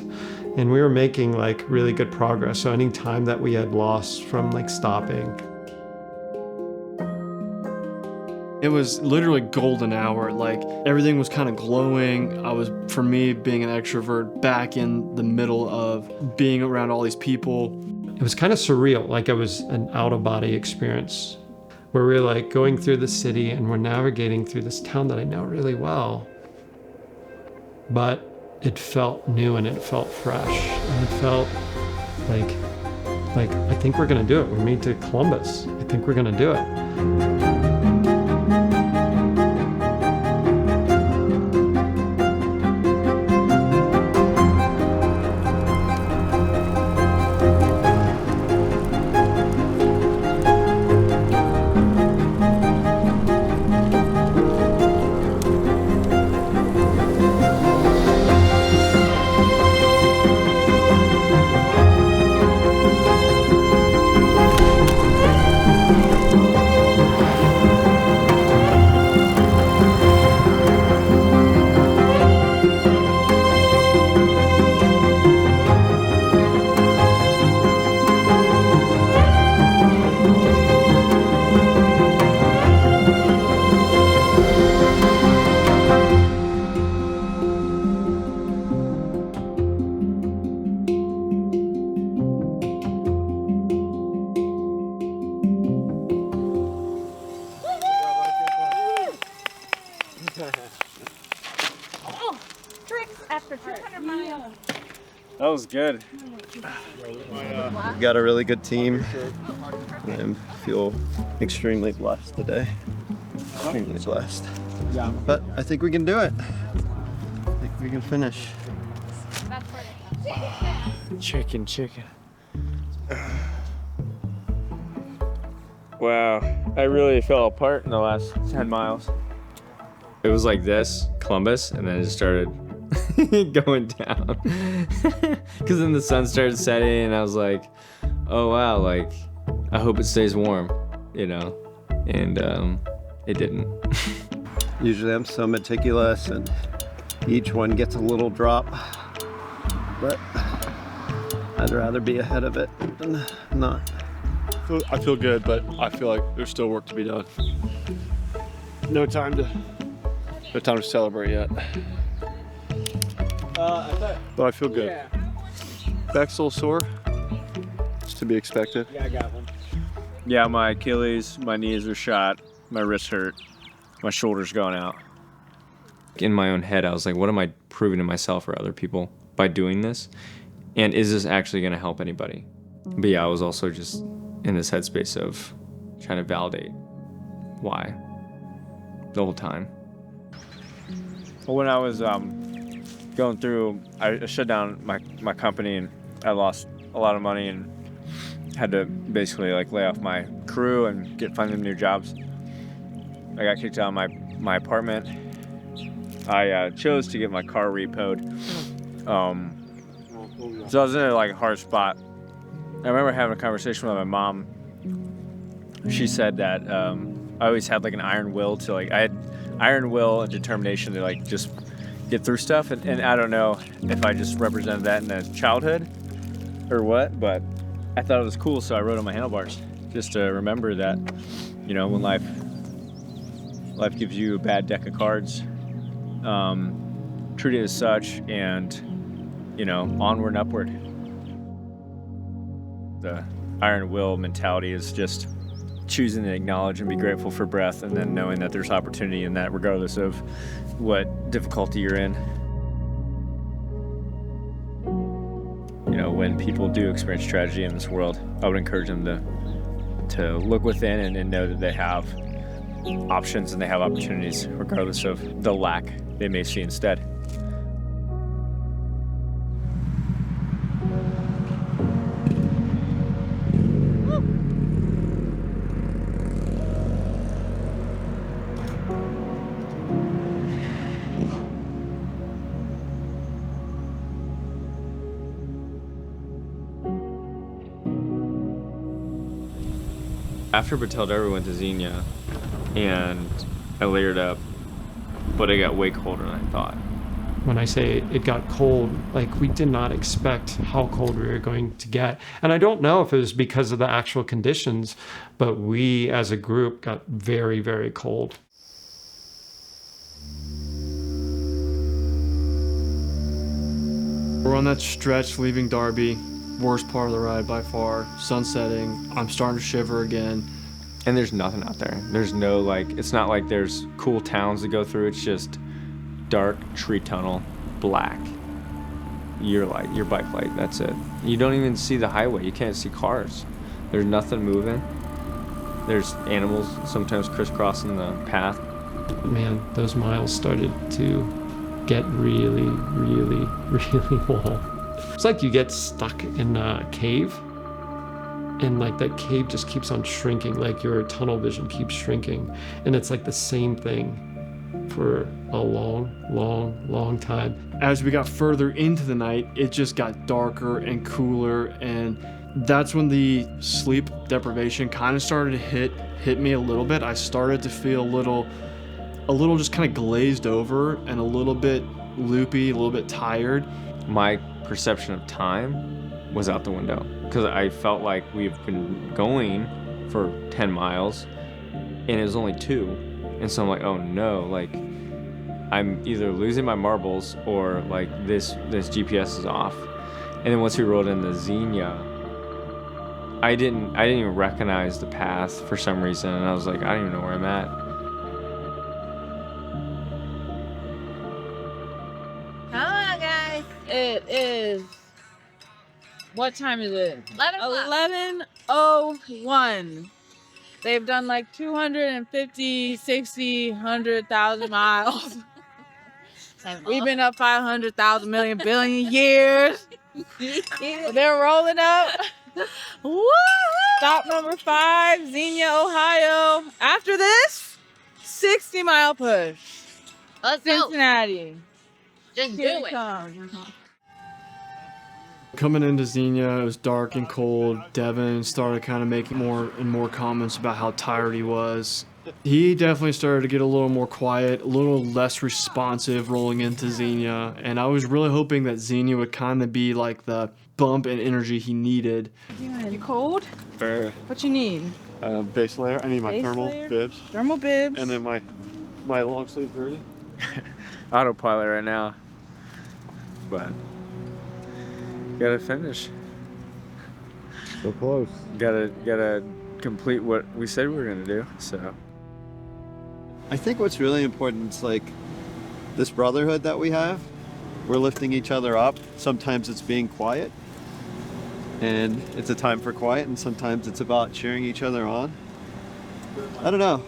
And we were making like really good progress. So any time that we had lost from like stopping. It was literally golden hour. Like everything was kind of glowing. I was, for me, being an extrovert, back in the middle of being around all these people. It was kind of surreal. Like it was an out-of-body experience where we're like going through the city and we're navigating through this town that I know really well. But it felt new and it felt fresh. And it felt like I think we're gonna do it. We made it to Columbus. I think we're gonna do it. Oh, tricks after 200 miles. That was good. We've got a really good team. I feel extremely blessed today. Extremely blessed. Yeah. But I think we can do it. I think we can finish. Chicken. Wow, I really fell apart in the last 10 miles. It was like this, Columbus, and then it just started going down. Because then the sun started setting, and I was like, oh wow, like, I hope it stays warm, you know? And it didn't. Usually I'm so meticulous and each one gets a little drop, but I'd rather be ahead of it than not. I feel good, but I feel like there's still work to be done. No time to celebrate yet. But I feel good. Back's a little sore. It's to be expected. Yeah, I got one. Yeah, my Achilles, my knees are shot, my wrists hurt, my shoulder's going out. In my own head, I was like, what am I proving to myself or other people by doing this? And is this actually going to help anybody? But yeah, I was also just in this headspace of trying to validate why the whole time. Well, when I was going through, I shut down my company and I lost a lot of money and had to basically like lay off my crew and find them new jobs. I got kicked out of my apartment. I chose to get my car repoed. So I was in a hard spot. I remember having a conversation with my mom. She said that I always had an iron will to I had iron will and determination to just get through stuff. And I don't know if I just represented that in a childhood or what, but I thought it was cool, so I wrote on my handlebars just to remember that, when life gives you a bad deck of cards, treat it as such, and onward and upward. The iron will mentality is just choosing to acknowledge and be grateful for breath, and then knowing that there's opportunity in that regardless of what difficulty you're in. When people do experience tragedy in this world, I would encourage them to look within and know that they have options and they have opportunities regardless of the lack they may see instead. After Battelle, we went to Xenia, and I layered up, but it got way colder than I thought. When I say it got cold, we did not expect how cold we were going to get. And I don't know if it was because of the actual conditions, but we as a group got very, very cold. We're on that stretch leaving Darby. Worst part of the ride by far. Sun setting. I'm starting to shiver again. And there's nothing out there. There's no it's not like there's cool towns to go through. It's just dark tree tunnel, black. Your light, your bike light, that's it. You don't even see the highway. You can't see cars. There's nothing moving. There's animals sometimes crisscrossing the path. Man, those miles started to get really, really, really long. It's like you get stuck in a cave, and that cave just keeps on shrinking, your tunnel vision keeps shrinking. And it's the same thing for a long, long, long time. As we got further into the night, it just got darker and cooler, and that's when the sleep deprivation kind of started to hit me a little bit. I started to feel a little just kind of glazed over and a little bit loopy, a little bit tired. My perception of time was out the window because I felt like we've been going for 10 miles and it was only 2. And so I'm like, oh no, I'm either losing my marbles or this GPS is off. And then once we rolled into Xenia, I didn't even recognize the path for some reason, and I was like, I don't even know where I'm at. guys. It is. What time is it? 11 o'clock. 11:01. They've done like 250, 60, 100,000 miles. We've been up 500,000 million billion years. They're rolling up. Woo! Stop number 5, Xenia, Ohio. After this, 60-mile push. Let's go. Cincinnati. Just do Here it. comes. Coming into Xenia, it was dark and cold. Devin started kind of making more and more comments about how tired he was. He definitely started to get a little more quiet, a little less responsive rolling into Xenia. And I was really hoping that Xenia would kind of be like the bump and energy he needed. You cold? What you need? Base layer. I need my Base thermal layer? bibs. Thermal bibs. And then my long sleeve hoodie. Autopilot right now. But gotta finish. So close. Gotta complete what we said we were gonna do. So I think what's really important is like this brotherhood that we have. We're lifting each other up. Sometimes it's being quiet, and it's a time for quiet, and sometimes it's about cheering each other on. I don't know.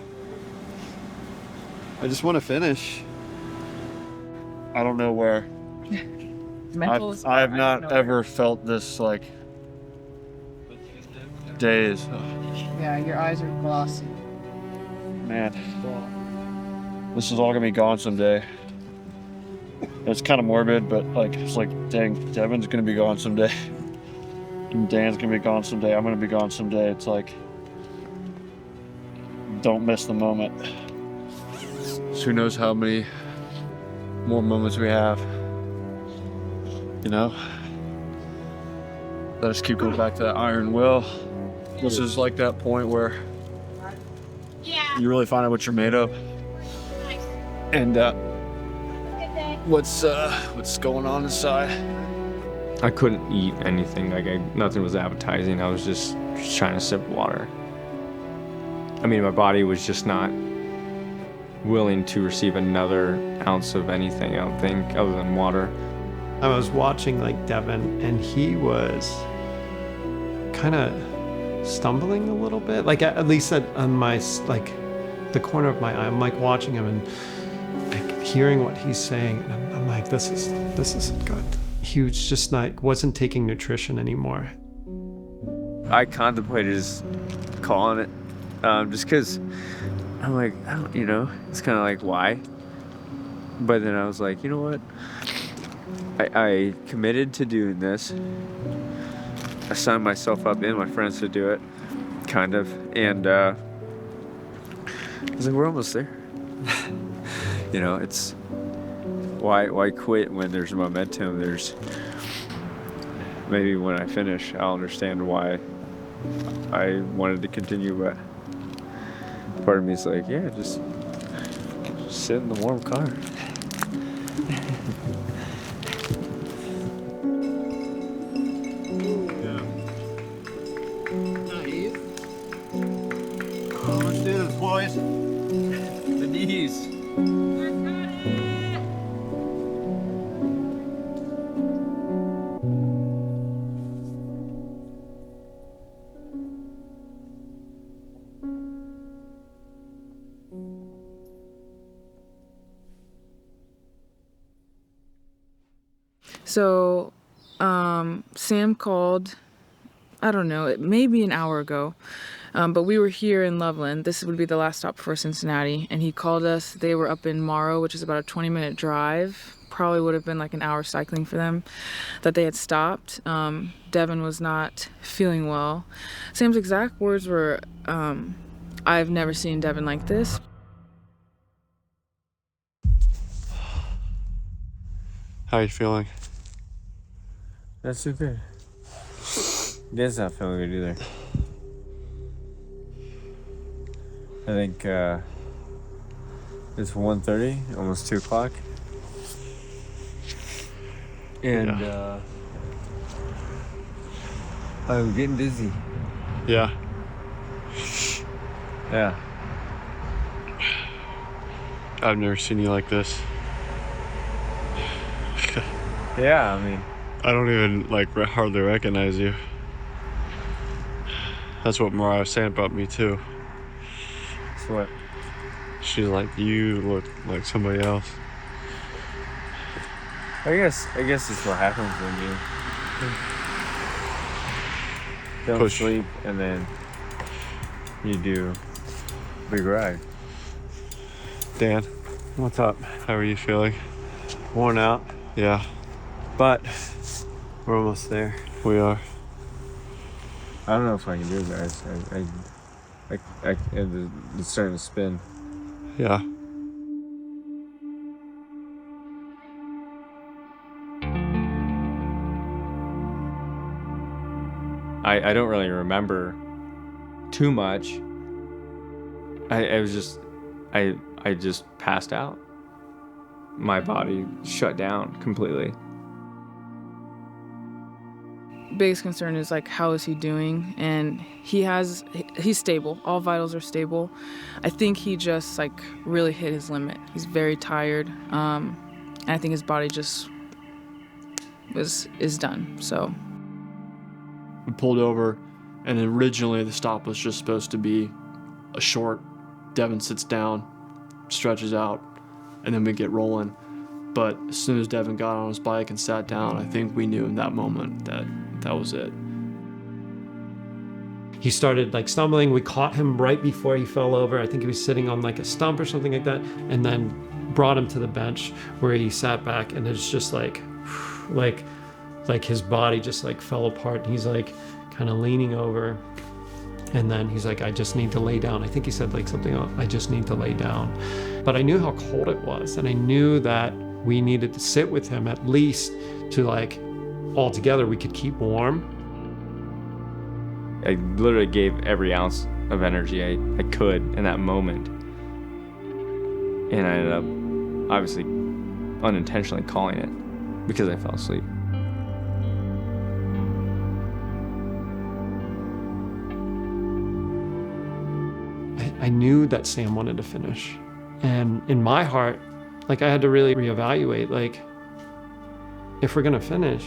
I just want to finish. I don't know where. I have not ever felt this like days. Yeah, your eyes are glossy. Man, this is all gonna be gone someday. It's kind of morbid, but like it's like, dang, Devin's gonna be gone someday, and Dan's gonna be gone someday. I'm gonna be gone someday. It's like, don't miss the moment. So who knows how many more moments we have? You know, let us keep going back to that iron will. This is like that point where you really find out what you're made of, and what's going on inside. I couldn't eat anything. Nothing was appetizing. I was just trying to sip water. I mean, my body was just not willing to receive another ounce of anything, I don't think, other than water. I was watching like Devin, and he was kind of stumbling a little bit. Like at least on my like the corner of my eye, I'm like watching him and like, hearing what he's saying, and I'm like, this isn't good. He was just like wasn't taking nutrition anymore. I contemplated just calling it, just because I'm like, I don't, it's kind of like why. But then I was like, you know what? I committed to doing this. I signed myself up and my friends to do it, kind of, and I was like, we're almost there. It's why quit when there's momentum? There's maybe when I finish, I'll understand why I wanted to continue, but part of me is like, yeah, just sit in the warm car. Let's do this, boys. The knees. So, Sam called, I don't know, it may be an hour ago, but we were here in Loveland. This would be the last stop before Cincinnati, and he called us. They were up in Morrow, which is about a 20-minute drive. Probably would have been like an hour cycling for them, that they had stopped. Devin was not feeling well. Sam's exact words were, I've never seen Devin like this. How are you feeling? That's too good. Dan's not feeling good either. I think it's 1:30, almost 2 o'clock. And I'm getting dizzy. Yeah. Yeah. I've never seen you like this. Yeah, I mean, I don't even hardly recognize you. That's what Mariah was saying about me too. it's what? She's like, you look like somebody else. I guess it's what happens when you don't Push. sleep and then you do big ride. Dan, What's up? how are you feeling? Worn out, Yeah, but we're almost there. we are. I don't know if I can do it, guys. It's starting to spin. Yeah. I don't really remember too much. I just passed out. My body shut down completely. Biggest concern is like, how is he doing? And he's stable. All vitals are stable. I think he just like really hit his limit. He's very tired. And I think his body just is done. So We pulled over, and originally the stop was just supposed to be a short. Devin sits down, stretches out, and then we get rolling. But as soon as Devin got on his bike and sat down, I think we knew in that moment that that was it. He started like stumbling. We caught him right before he fell over. I think he was sitting on like a stump or something like that, and then brought him to the bench where he sat back, and it's just like his body just like fell apart. He's like kind of leaning over, and then he's like, I just need to lay down. I think he said like something, I just need to lay down. But I knew how cold it was, and I knew that we needed to sit with him at least to like all together we could keep warm. I literally gave every ounce of energy I could in that moment. And I ended up obviously unintentionally calling it because I fell asleep. I knew that Sam wanted to finish. And in my heart, like I had to really reevaluate, like, if we're gonna finish,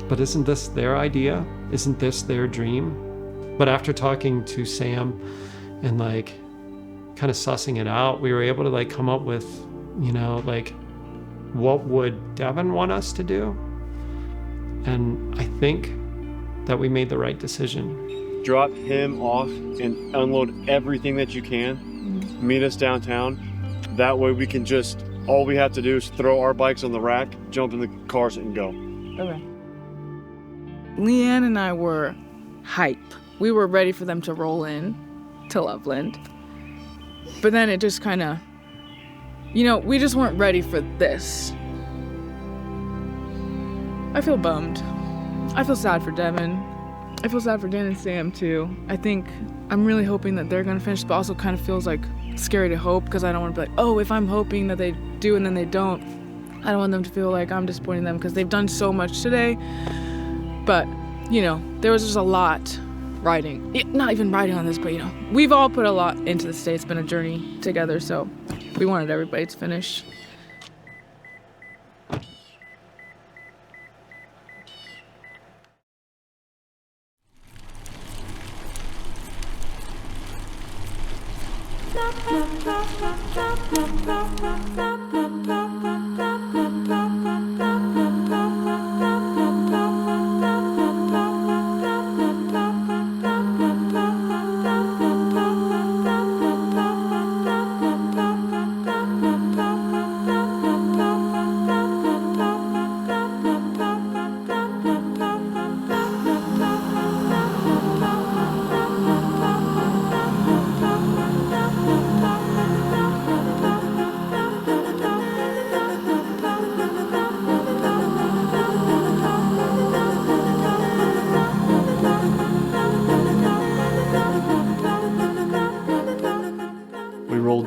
but isn't this their idea? Isn't this their dream? But after talking to Sam and like kind of sussing it out, we were able to like come up with, you know, like what would Devin want us to do? And I think that we made the right decision. Drop him off and unload everything that you can. Meet us downtown. That way we can just, all we have to do is throw our bikes on the rack, jump in the cars and go. okay. Leanne and I were hype. We were ready for them to roll in to Loveland. But then it just kind of, you know, we just weren't ready for this. I feel bummed. I feel sad for Devin. I feel sad for Dan and Sam too. I think I'm really hoping that they're gonna finish, but also kind of feels like scary to hope because I don't want to be like, oh, if I'm hoping that they do and then they don't, I don't want them to feel like I'm disappointing them because they've done so much today. But, you know, there was just a lot riding. Not even riding on this, but, you know, we've all put a lot into this day. It's been a journey together, so we wanted everybody to finish.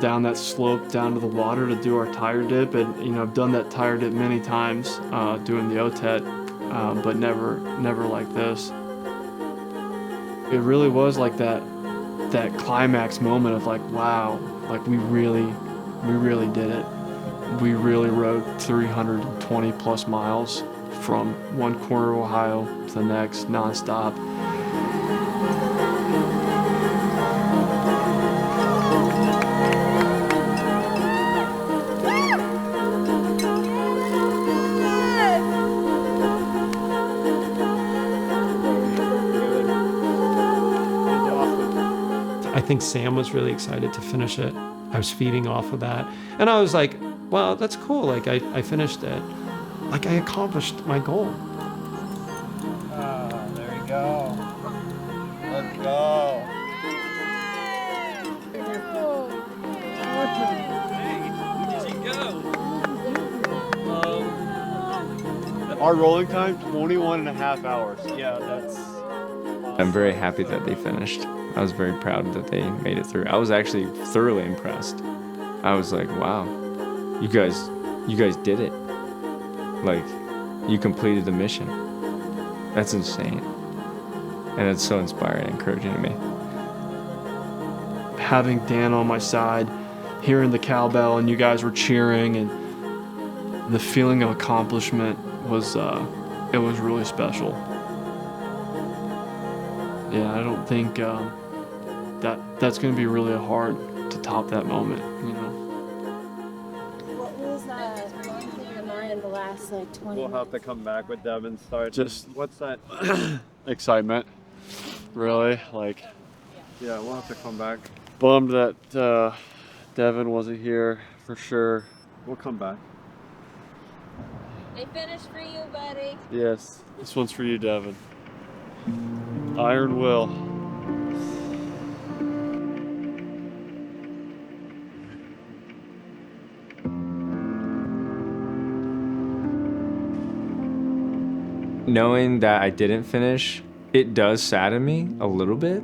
Down that slope down to the water to do our tire dip, and you know I've done that tire dip many times doing the OTET, but never like this. It really was like that climax moment of like, wow, like we really did it. We really rode 320 plus miles from one corner of Ohio to the next, nonstop. I think Sam was really excited to finish it. I was feeding off of that. And I was like, well, that's cool. Like, I finished it. Like, I accomplished my goal. There you go. Let's go. Our rolling time, 21 and a half hours. Yeah, that's... I'm very happy that they finished. I was very proud that they made it through. I was actually thoroughly impressed. I was like, wow, you guys did it. Like, you completed the mission. That's insane. And it's so inspiring and encouraging to me. Having Dan on my side, hearing the cowbell and you guys were cheering, and the feeling of accomplishment was, it was really special. Yeah, I don't think that's going to be really hard to top that moment, you know. What was going through your mind the last 20 We'll have to come back with Devin. Start. Just What's that? excitement, really. Like, Yeah, we'll have to come back. bummed that Devin wasn't here for sure. We'll come back. They finished for you, buddy. Yes, this one's for you, Devin. Iron Will. Knowing that I didn't finish, it does sadden me a little bit,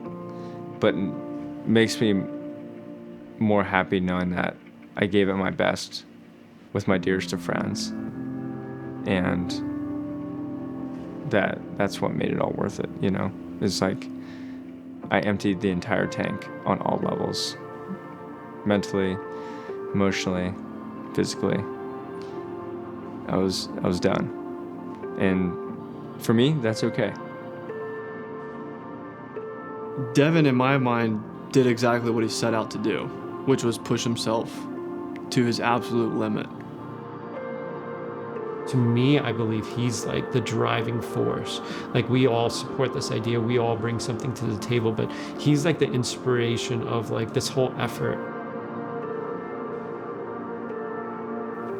but makes me more happy knowing that I gave it my best with my dearest of friends. And that's what made it all worth it, you know? It's like I emptied the entire tank on all levels. Mentally, emotionally, physically. I was done. And for me, that's okay. Devin, in my mind, did exactly what he set out to do, which was push himself to his absolute limit. To me, I believe he's like the driving force. Like, we all support this idea, we all bring something to the table, but he's like the inspiration of like this whole effort.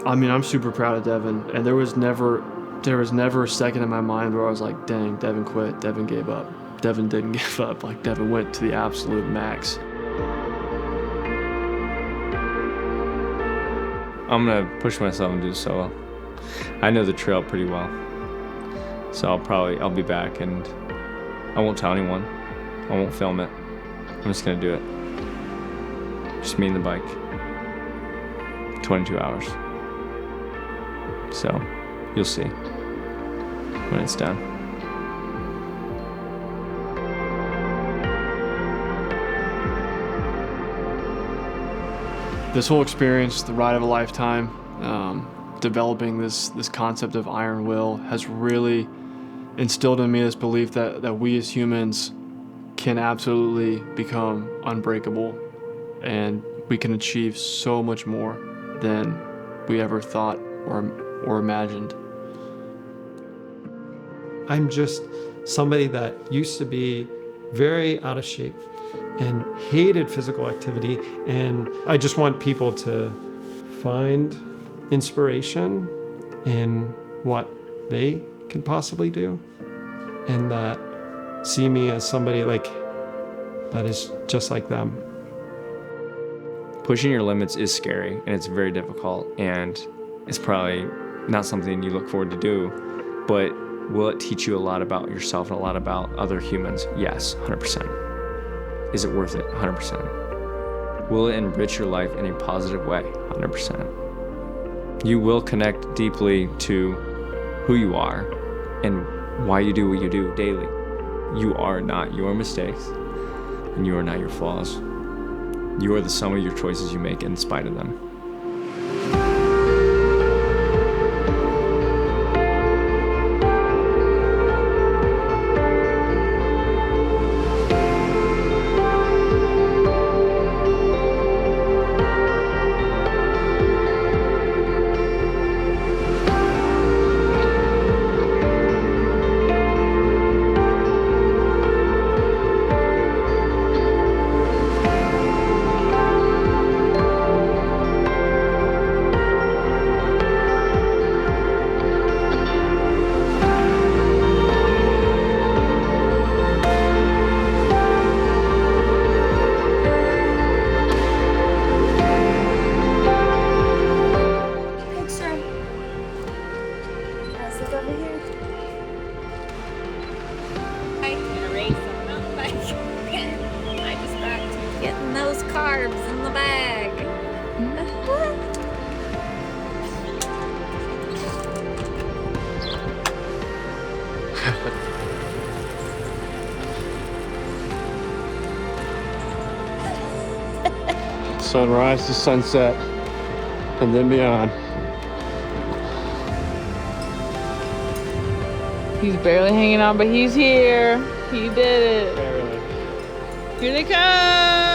I mean, I'm super proud of Devin, and there was never a second in my mind where I was like, dang, Devin quit, Devin gave up. Devin didn't give up. Like, Devin went to the absolute max. I'm gonna push myself and do solo. I know the trail pretty well, so I'll be back, and I won't tell anyone. I won't film it. I'm just gonna do it. Just me and the bike. 22 hours. So you'll see when it's done. This whole experience, the ride of a lifetime, developing this concept of iron will has really instilled in me this belief that we as humans can absolutely become unbreakable, and we can achieve so much more than we ever thought or imagined. I'm just somebody that used to be very out of shape and hated physical activity, and I just want people to find inspiration in what they can possibly do, and that see me as somebody like that is just like them. Pushing your limits is scary, and it's very difficult, and it's probably not something you look forward to do, but will it teach you a lot about yourself and a lot about other humans? Yes, 100%. Is it worth it? 100%. Will it enrich your life in a positive way? 100%. You will connect deeply to who you are and why you do what you do daily. You are not your mistakes, and you are not your flaws. You are the sum of your choices you make in spite of them. over here? I'm gonna race on a mountain bike. I just got to getting those carbs in the bag. Sunrise to sunset, and then beyond. He's barely hanging on, but he's here. He did it. Barely. Here they come.